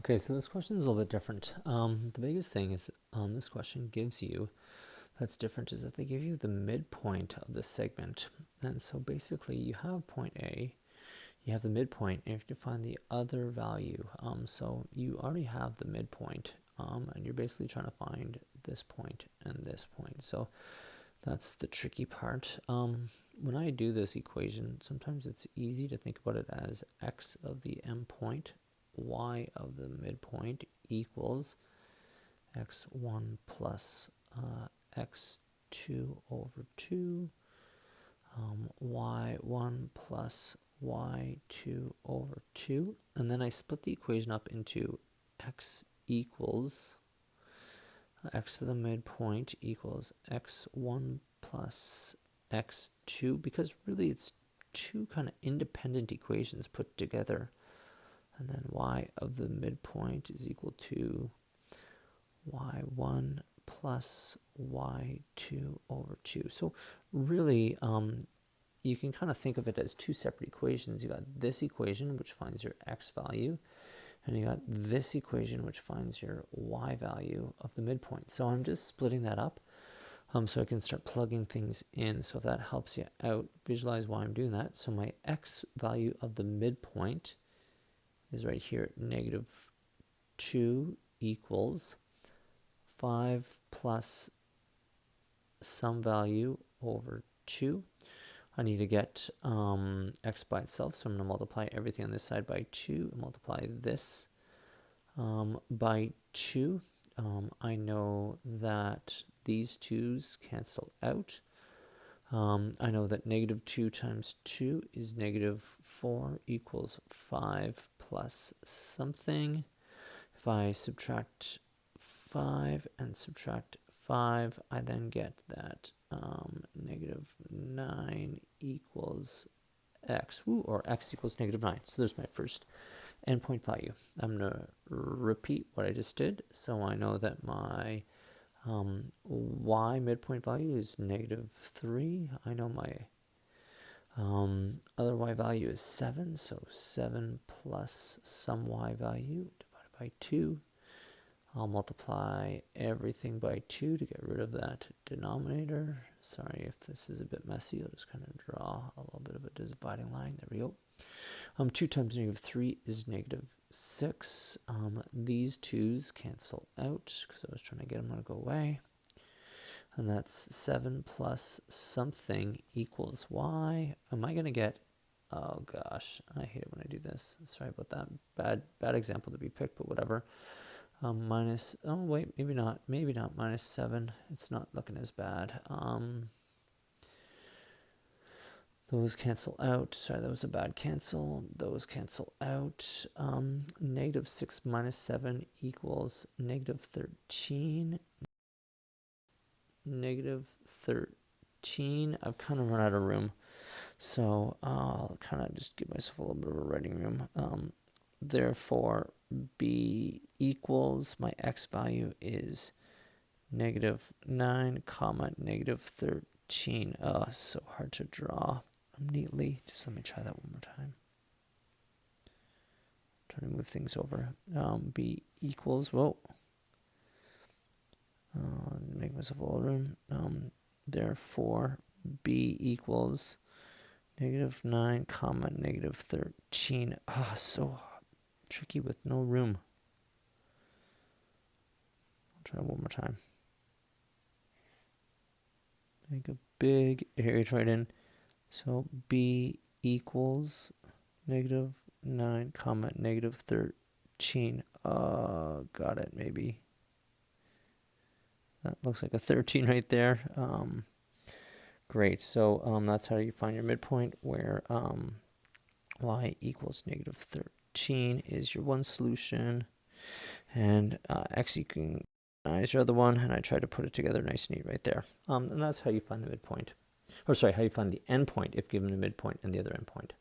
Okay, so this question is a little bit different. The biggest thing is this question gives you, that's different, is that they give you the midpoint of the segment. And so basically you have point A, you have the midpoint, and you have to find the other value. So you already have the midpoint, and you're basically trying to find this point and this point. So that's the tricky part. When I do this equation, sometimes it's easy to think about it as x of the endpoint, y of the midpoint equals x1 plus x2 over 2, y1 plus y2 over 2. And then I split the equation up into x equals x to the midpoint equals x1 plus x2, because really it's two kind of independent equations put together. And then y of the midpoint is equal to y1 plus y2 over 2. So really, you can kind of think of it as two separate equations. You got this equation, which finds your x value, and you got this equation, which finds your y value of the midpoint. So I'm just splitting that up so I can start plugging things in. So if that helps you out, visualize why I'm doing that. So my x value of the midpoint is right here at -2 equals 5 plus some value over 2. I need to get x by itself, so I'm going to multiply everything on this side by 2 and multiply this by 2. I know that these 2's cancel out. I know that -2 times 2 is -4 equals 5 plus something. If I subtract 5 and subtract 5, I then get that -9 equals x, or x equals -9. So there's my first endpoint value. I'm going to repeat what I just did. So I know that my y midpoint value is -3. I know my other y value is 7. So 7 plus some y value divided by 2. I'll multiply everything by 2 to get rid of that denominator. Sorry if this is a bit messy. I'll just kind of draw a little bit of a dividing line. There we go. 2 times -3 is -6. These 2's cancel out because I was trying to get them to go away. And that's 7 plus something equals y. Am I going to get, oh gosh, I hate it when I do this. Sorry about that. Bad example to be picked, but whatever. Minus, oh wait, maybe not -7. It's not looking as bad. Those cancel out. Sorry, that was a bad cancel. Those cancel out. -6 minus 7 equals -13. -13. I've kind of run out of room, so I'll kind of just give myself a little bit of a writing room. Therefore, b equals, my x value is -9 comma -13. So hard to draw neatly. Just let me try that one more time. Trying to move things over. B equals, whoa. Make myself a little room. Therefore, b equals -9 comma -13. So tricky with no room. I'll try one more time. Make a big area right in. So b equals -9 comma -13. Got it, maybe. That looks like a 13 right there. Great. So that's how you find your midpoint, where y equals -13 is your one solution, and x is your other one, and I tried to put it together nice and neat right there. And that's how you find the midpoint. Or sorry, how you find the endpoint if given the midpoint and the other endpoint.